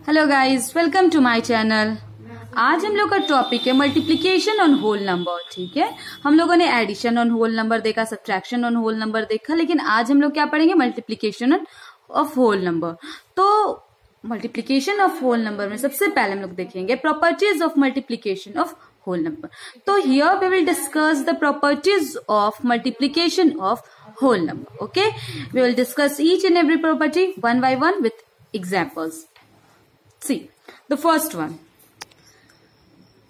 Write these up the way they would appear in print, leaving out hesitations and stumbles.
Hello guys, welcome to my channel. आज हम लोग का टॉपिक है मल्टीप्लिकेशन ऑन होल नंबर। ठीक है, हम लोगों ने एडिशन ऑन होल नंबर देखा, सब्ट्रैक्शन ऑन होल नंबर देखा, लेकिन आज हम लोग क्या पढ़ेंगे? Multiplication of whole number. तो मल्टीप्लिकेशन ऑफ होल नंबर में सबसे पहले हम लोग देखेंगे properties of multiplication of whole number. तो here we will discuss the properties of multiplication of whole number. Okay, we will discuss each and every property one by one with examples. See, the first one.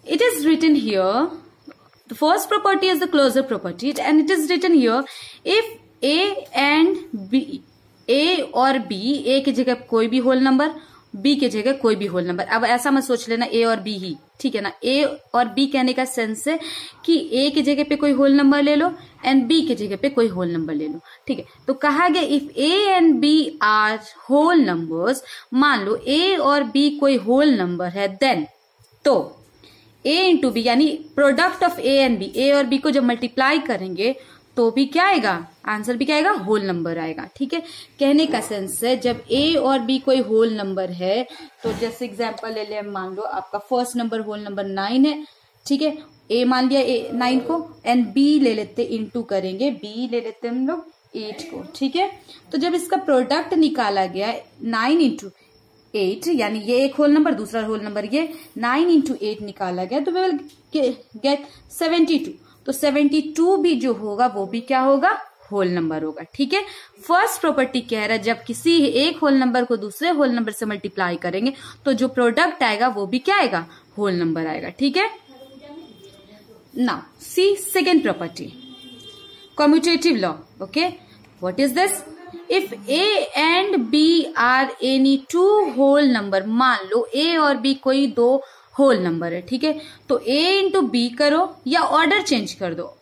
It is written here, the first property is the closure property, and it is written here, if A and B, A और B, A की जगह कोई भी whole number, B की जगह कोई भी whole number. अब ऐसा मत सोच लेना A और B ही, ठीक है ना. A और B कहने का सेंस है कि A की जगह पे कोई होल नंबर ले लो एंड B की जगह पे कोई होल नंबर ले लो. ठीक है, तो कहा गया if A and B are whole numbers, मान लो A और B कोई होल नंबर है, देन तो A इंटू बी यानी product of A and B, A और B को जब मल्टीप्लाई करेंगे तो भी क्या आएगा? आंसर भी क्या आएगा? होल नंबर आएगा. ठीक है, कहने का सेंस है जब A और B कोई होल नंबर है, तो जैसे एग्जांपल ले ले, मान लो आपका फर्स्ट नंबर होल नंबर 9 है. ठीक है, A मान लिया 9 को एंड B ले लेते, इंटू करेंगे, B ले लेते हम लोग 8 को. ठीक है, तो जब इसका प्रोडक्ट निकाला गया 9 इंटू 8, यानी ये एक होल नंबर, दूसरा होल नंबर, ये 9 इंटू 8 निकाला गया, तो वी विल गेट 72. तो 72 भी जो होगा वो भी क्या होगा? होल नंबर होगा. ठीक है, फर्स्ट प्रॉपर्टी कह रहा है जब किसी एक होल नंबर को दूसरे होल नंबर से मल्टीप्लाई करेंगे तो जो प्रोडक्ट आएगा वो भी क्या आएगा? होल नंबर आएगा. ठीक है, now see second property, commutative law. Okay, what is this? If A and B are any two whole number, मान लो A और B कोई दो होल नंबर है. ठीक है, तो A इंटू बी करो या ऑर्डर चेंज कर दो.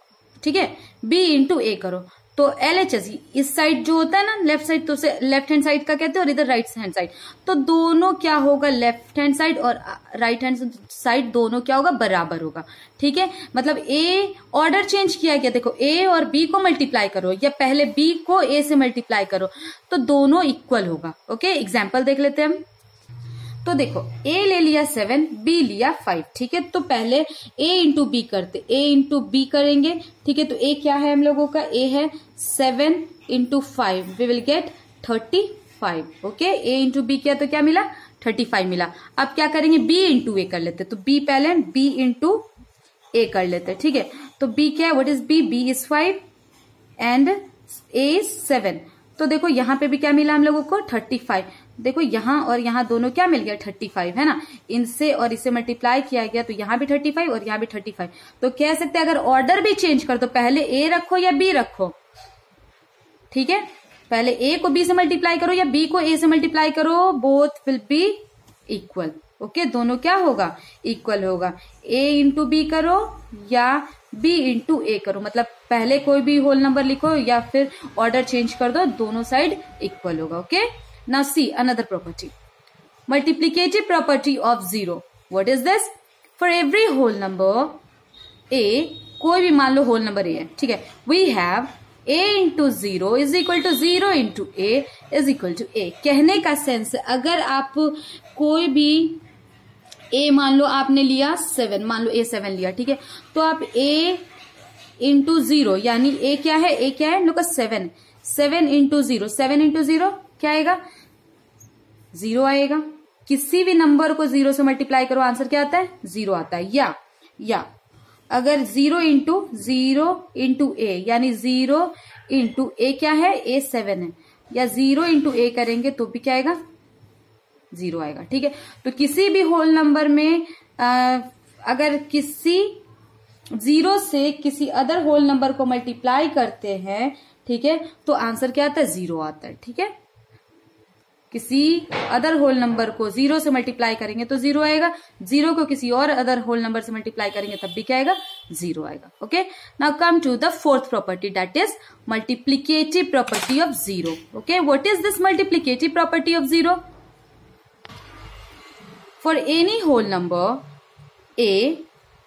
ठीक है, B इंटू A करो, तो LHS इस साइड जो होता है ना लेफ्ट साइड, तो उसे लेफ्ट हैंड साइड का कहते हैं, और इधर राइट हैंड साइड. तो दोनों क्या होगा? लेफ्ट हैंड साइड और राइट हैंड साइड दोनों क्या होगा? बराबर होगा. ठीक है, मतलब A ऑर्डर चेंज किया गया. देखो A और B को मल्टीप्लाई करो या पहले B को A से मल्टीप्लाई करो, तो दोनों इक्वल होगा. ओके, एग्जाम्पल देख लेते हैं हम. तो देखो A ले लिया 7, B लिया 5. ठीक है, तो पहले A इंटू बी करते, A इंटू बी करेंगे. ठीक है, तो A क्या है हम लोगों का? A है 7 into 5, we will get 35. Okay, A into B किया तो क्या मिला? 35 मिला. अब क्या करेंगे? B इंटू A कर लेते, तो B पहले B इंटू A कर लेते. ठीक है, तो B क्या है? What is B? B is 5 and A is 7. तो देखो यहाँ पे भी क्या मिला हम लोगों को? 35. देखो यहाँ और यहाँ दोनों क्या मिल गया? 35 है ना. इनसे और इसे मल्टीप्लाई किया गया तो यहाँ भी 35 और यहाँ भी 35. तो कह सकते हैं अगर ऑर्डर भी चेंज कर दो, पहले A रखो या B रखो. ठीक है, पहले A को B से मल्टीप्लाई करो या B को A से मल्टीप्लाई करो, both will be equal. Okay, दोनों क्या होगा? इक्वल होगा. A इंटू बी करो या B इंटू A करो, मतलब पहले कोई भी होल नंबर लिखो या फिर ऑर्डर चेंज कर दो, दोनों साइड इक्वल होगा. Okay, now see another property, multiplicative property of 0. What is this? For every whole number A, कोई भी मान लो होल नंबर A है. ठीक है, we have A into 0 is equal to 0 into A is equal to A. कहने का sense है अगर आप कोई भी A मान लो आपने लिया 7, मान लो A 7 लिया. ठीक है, तो आप A इंटू 0 यानी A क्या है? A क्या है? लोग 7, 7 इंटू 0, 7 इंटू 0 क्या आएगा? 0 आएगा. किसी भी नंबर को 0 से मल्टीप्लाई करो, आंसर क्या आता है? 0 आता है. या अगर 0 इंटू A यानी 0 इंटू A क्या है? A 7 है, या 0 इंटू A करेंगे तो भी क्या आएगा? 0 आएगा. ठीक है, तो किसी भी होल नंबर में अगर किसी 0 से किसी अदर होल नंबर को मल्टीप्लाई करते हैं, ठीक है, तो आंसर क्या आता है? 0 आता है. ठीक है, किसी अदर होल नंबर को 0 से मल्टीप्लाई करेंगे तो 0 आएगा. 0 को किसी और अदर होल नंबर से मल्टीप्लाई करेंगे तब भी क्या आएगा? 0 आएगा. Okay, now come to the fourth property, that is multiplicative property of 0. Okay, what is this multiplicative property of 0? For any whole number A,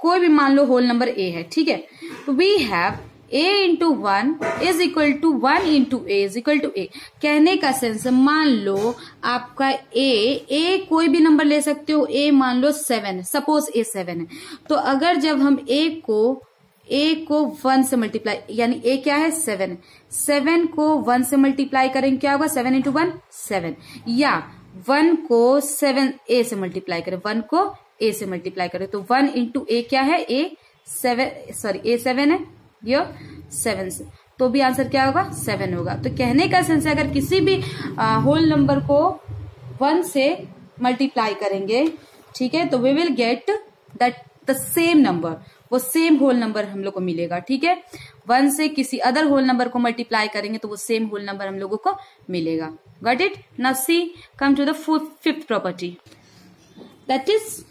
कोई भी मान लो होल नंबर A है. ठीक है, तो we have a into 1 is equal to 1 into a is equal to a. कहने का sense, मान लो आपका ए कोई भी नंबर ले सकते हो, ए मान लो 7 है, सपोज ए 7 है। तो अगर जब हम ए को 1 से मल्टीप्लाई, यानी ए क्या है 7, 7 को 1 से मल्टीप्लाई करेंगे क्या होगा, 7 इंटू 1 7, या 1 को 7 ए से मल्टीप्लाई करें, 1 को ए से मल्टीप्लाई करें तो 1 इंटू ए क्या है, ए 7 है, ये 7 से, तो भी आंसर क्या होगा 7 होगा। तो कहने का सेंस है, अगर किसी भी होल नंबर को 1 से मल्टीप्लाई करेंगे, ठीक है, तो we will get that the same number, वो सेम होल नंबर हम लोग को मिलेगा। ठीक है, 1 से किसी अदर होल नंबर को मल्टीप्लाई करेंगे तो वो सेम होल नंबर हम लोगों को मिलेगा। Got it? Now see, come to the fifth property, that is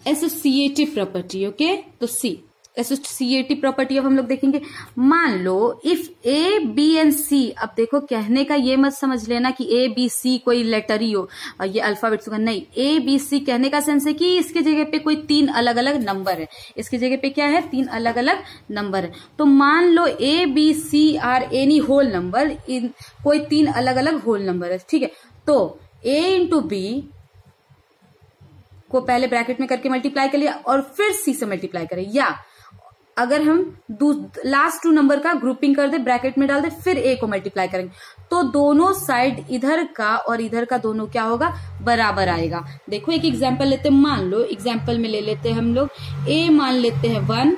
associative property. Okay, तो सी एसोसिएटिव प्रॉपर्टी अब हम लोग देखेंगे। मान लो if A B and C, अब देखो कहने का ये मत समझ लेना कि ए बी सी कोई लेटर ही हो और ये अल्फाबेट्स होगा, नहीं, ए बी सी कहने का सेंस है कि इसके जगह पे कोई 3 अलग अलग नंबर है, इसके जगह पे क्या है 3 अलग अलग नंबर है। तो मान लो a b c are any whole number, इन कोई 3 अलग अलग होल नंबर है। ठीक है, तो ए इंटू बी को पहले ब्रैकेट में करके मल्टीप्लाई कर लिया और फिर सी से मल्टीप्लाई करें, या अगर हम लास्ट 2 नंबर का ग्रुपिंग कर दे, ब्रैकेट में डाल दे, फिर ए को मल्टीप्लाई करेंगे, तो दोनों साइड इधर का और इधर का दोनों क्या होगा, बराबर आएगा। देखो एक एग्जांपल लेते हैं, मान लो एग्जांपल में ले लेते हैं हम लोग, ए मान लेते हैं 1,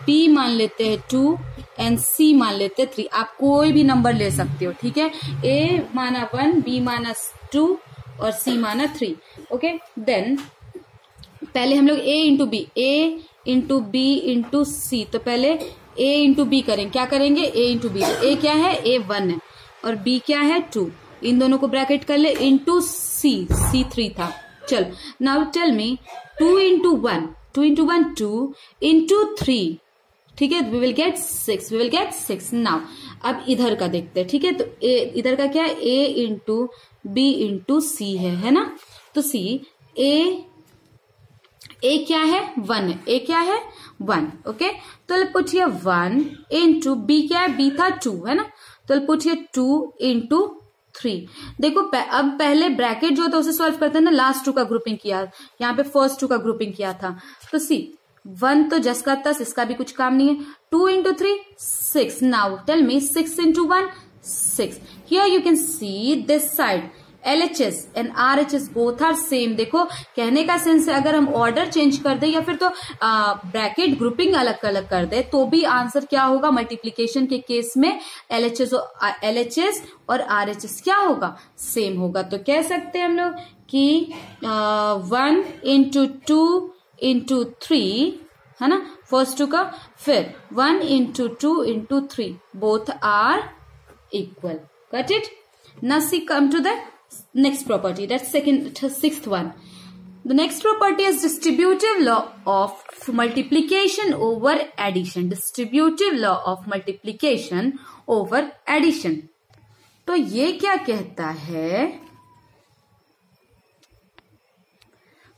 बी मान लेते हैं 2 एंड सी मान लेते हैं 3। आप कोई भी नंबर ले सकते हो। ठीक है, ए माना 1, बी माना 2 और सी माना 3। ओके, देन पहले हम लोग ए इंटू बी, ए इंटू बी इंटू सी, तो पहले ए इंटू बी करेंगे, क्या करेंगे, ए इंटू बी, ए क्या है, ए 1 है और बी क्या है 2, इन दोनों को ब्रैकेट कर ले, इंटू सी 3 था। चल, now tell me 2 into 1, 2 into 1 2 into 3, ठीक है, we will get 6, we will get 6। Now अब इधर का देखते हैं। ठीक है, तो इधर का क्या है, ए इंटू बी इंटू सी है ना, तो सी ए क्या है 1 है, ए क्या है 1। ओके, तो पूछिए 1 इंटू बी क्या है, बी था 2 है ना, तो पूछिए 2 इंटू 3। देखो अब पहले ब्रैकेट जो था उसे सॉल्व करते हैं ना, लास्ट 2 का ग्रुपिंग किया, यहाँ पे फर्स्ट 2 का ग्रुपिंग किया था, तो सी 1 तो जस का तस, इसका भी कुछ काम नहीं है। 2 into 3 6। Now tell me 6 into 1 6। Here you can see this side LHS and RHS both are same. देखो कहने का सेंस है, अगर हम ऑर्डर चेंज कर दे या फिर तो ब्रैकेट ग्रुपिंग अलग अलग कर दे तो भी आंसर क्या होगा, मल्टीप्लीकेशन के केस में LHS और RHS क्या होगा, सेम होगा। तो कह सकते हैं हम लोग कि 1 इंटू 2 इंटू 3 है ना, फर्स्ट 2 का, फिर 1 into 2 into 3 both are equal. Got it? Now see, come to the next property, that's sixth one. The next property is distributive law of multiplication over addition. Distributive law of multiplication over addition. तो ये क्या कहता है,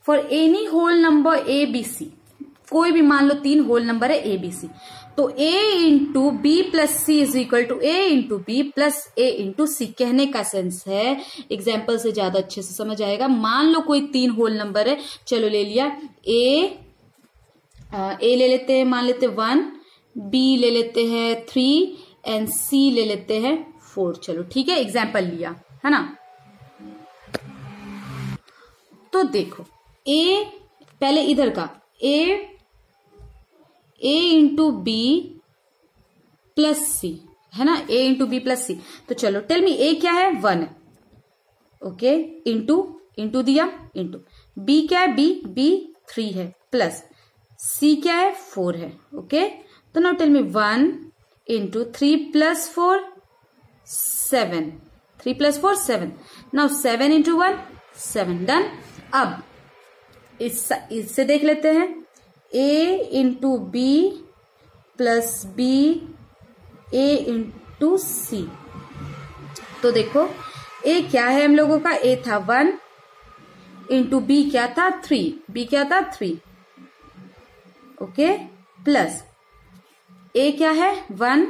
for any whole number a b c, कोई भी मान लो 3 whole number है a b c, तो a into b plus c is equal to a into b plus a into c. कहने का सेंस है, एग्जाम्पल से ज्यादा अच्छे से समझ आएगा। मान लो कोई 3 होल नंबर है, चलो ले लिया, a ले लेते हैं, मान लेते 1, b ले लेते हैं 3 एंड c ले लेते हैं 4। चलो ठीक है, एग्जाम्पल लिया है ना। तो देखो a, पहले इधर का a इंटू बी प्लस सी है ना, a इंटू बी प्लस सी। तो चलो टेल मी a क्या है 1 है, ओके, इंटू दिया, इंटू b क्या है, b 3 है, प्लस c क्या है 4 है। ओके, तो now tell me 1 into 3 plus 4 7, 3 plus 4 7। Now 7 into 1 7, done. अब इससे देख लेते हैं, a into b plus b a into c. तो देखो a क्या है हम लोगों का, a था 1 इंटू बी क्या था 3, b क्या था 3, ओके, प्लस ए क्या है 1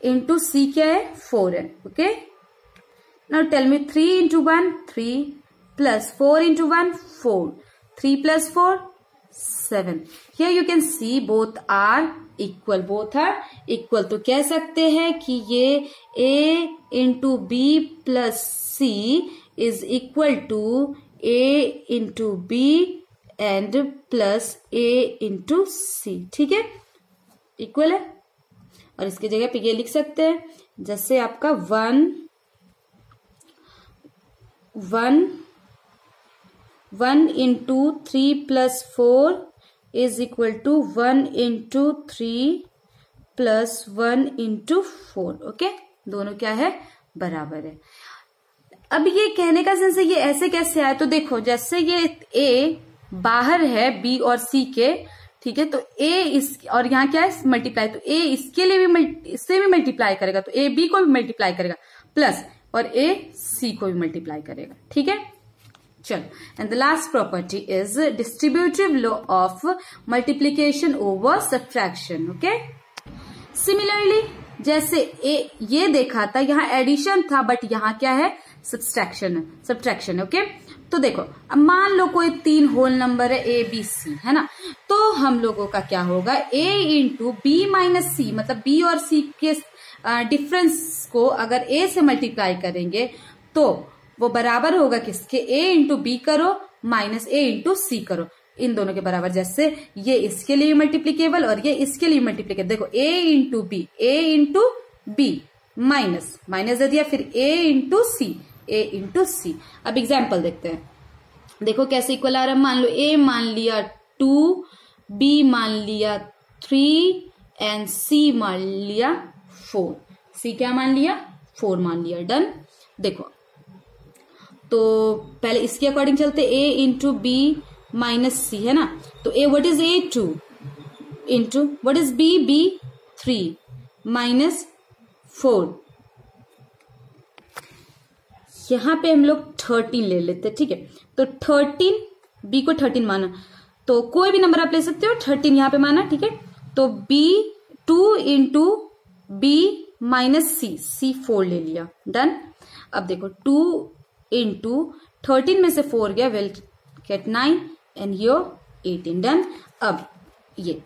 इंटू सी क्या है 4 है. Okay, now tell me 3 into 1 3 plus 4 into 1 4 3 plus 4 7. Here you can see both are equal, both are equal. तो कह सकते हैं कि ये a into b plus c is equal to a into b and plus a into c. ठीक है, equal है. और इसकी जगह पे ये लिख सकते हैं जैसे आपका 1 into 3 plus 4 is equal to 1 into 3 plus 1 into 4. Okay, दोनों क्या है बराबर है. अब ये कहने का सेंस है ये ऐसे कैसे आया, तो देखो जैसे ये a बाहर है b और c के, ठीक है, तो a इस और यहाँ क्या है मल्टीप्लाई, तो a इसके लिए भी इससे भी मल्टीप्लाई करेगा, तो a b को भी मल्टीप्लाई करेगा प्लस और a c को भी मल्टीप्लाई करेगा. ठीक है, चलो. And the last property is distributive law of multiplication over subtraction. Okay, similarly जैसे ये देखा था यहाँ एडिशन था, बट यहाँ क्या है सब्ट्रैक्शन. ओके, तो देखो अब मान लो कोई 3 होल नंबर है a b c, है ना, तो हम लोगों का क्या होगा a इंटू बी माइनस सी, मतलब b और c के डिफरेंस को अगर a से मल्टीप्लाई करेंगे तो वो बराबर होगा किसके, a इंटू बी करो माइनस a इंटू सी करो, इन दोनों के बराबर. जैसे ये इसके लिए मल्टीप्लीकेबल और ये इसके लिए मल्टीप्लीकेबल. देखो a इंटू बी माइनस दे दिया, फिर a इंटू सी. अब एग्जाम्पल देखते हैं. देखो कैसे इक्वल आ रहा है. मान लो a मान लिया 2, b मान लिया 3 एंड c मान लिया 4. c क्या मान लिया 4 मान लिया. डन. देखो तो पहले इसके अकॉर्डिंग चलते, a इंटू बी माइनस सी, है ना, तो a what is a 2 into what is b 3 minus 4. यहां पे हम लोग 13 ले लेते, ठीक है, तो 13 b को 13 माना, तो कोई भी नंबर आप ले सकते हो, 13 यहां पे माना. ठीक है, तो b 2 इंटू बी माइनस सी 4 ले लिया. डन. अब देखो 2 इंटू 13 में से 4 गया, विल गेट 9 एंड यो 18. डन. अब ये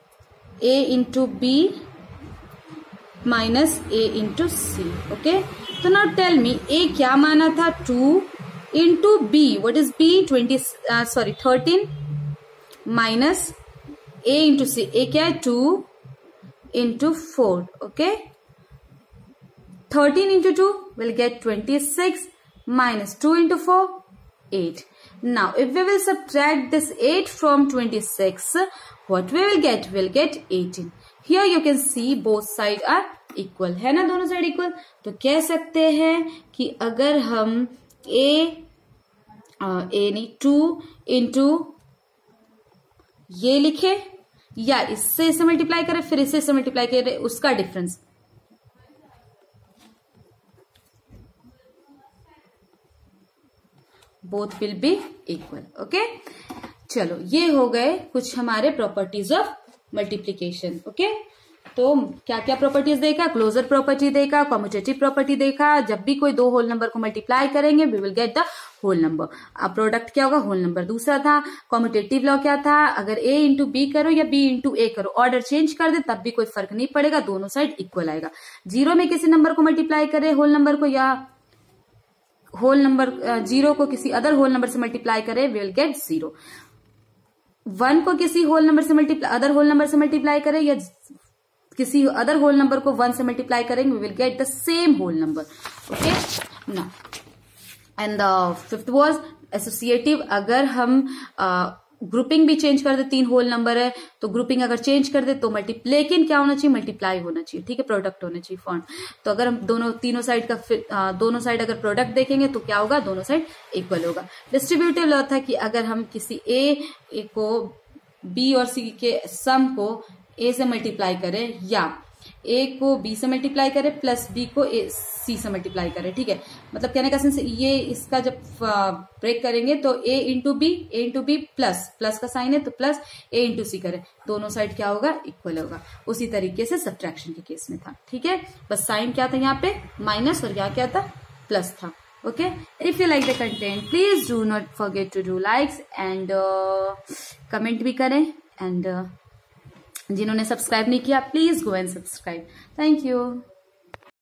a into B minus a into C. Okay, तो नाउ टेल मी a क्या माना था 2 into B, what is b 13 minus a into C. a क्या है 2 into 4. Okay, 13 into 2 will get 26 minus 2 into 4 8. Now if we will subtract this 8 from 26, what we will get? We'll get 18. Here you can see both sides are equal, है ना, दोनों side equal. तो कह सकते हैं कि अगर हम नहीं 2 इंटू ये लिखे या इससे इसे मल्टीप्लाई करें फिर इससे मल्टीप्लाई करें, उसका difference both will be equal. Okay, चलो ये हो गए कुछ हमारे प्रॉपर्टीज ऑफ मल्टीप्लीकेशन. ओके, तो क्या क्या प्रॉपर्टीज देखा, क्लोजर प्रॉपर्टी देखा, कम्यूटेटिव प्रॉपर्टी देखा. जब भी कोई 2 होल नंबर को मल्टीप्लाई करेंगे we will get the whole number. अब प्रोडक्ट क्या होगा होल नंबर. दूसरा था कम्यूटेटिव लॉ, क्या था, अगर a इंटू बी करो या b इंटू a करो, ऑर्डर चेंज कर दे तब भी कोई फर्क नहीं पड़ेगा, दोनों साइड इक्वल आएगा. 0 में किसी नंबर को मल्टीप्लाई करे होल नंबर को, या होल नंबर 0 को किसी अदर होल नंबर से मल्टीप्लाई करे, वी विल गेट 0. 1 को किसी होल नंबर से अदर होल नंबर से मल्टीप्लाई करे या किसी अदर होल नंबर को 1 से मल्टीप्लाई करेंगे, we will get the same whole number. Okay, now and the fifth was associative. अगर हम ग्रुपिंग भी चेंज कर दे, 3 होल नंबर है तो ग्रुपिंग अगर चेंज कर दे तो लेकिन क्या होना चाहिए, मल्टीप्लाई होना चाहिए. ठीक है, प्रोडक्ट होना चाहिए फॉर्म. तो अगर हम दोनों साइड अगर प्रोडक्ट देखेंगे तो क्या होगा, दोनों साइड इक्वल होगा. डिस्ट्रीब्यूटिव लॉ था कि अगर हम किसी a को b और c के सम को a से मल्टीप्लाई करें या ए को बी से मल्टीप्लाई करे प्लस बी को सी से मल्टीप्लाई करे, ठीक है। मतलब कहने का सेंस ये इसका जब ब्रेक करेंगे तो ए इंटू बी प्लस का साइन है तो प्लस ए इंटू सी करे, दोनों साइड क्या होगा, इक्वल होगा। उसी तरीके से सब्ट्रैक्शन के केस में था, ठीक है। बस साइन क्या था यहाँ पे, माइनस, और यहाँ क्या था, प्लस था। Okay, if you like the content, please do not forget to do likes and comment भी करें, and जिन्होंने सब्सक्राइब नहीं किया please go and subscribe. Thank you.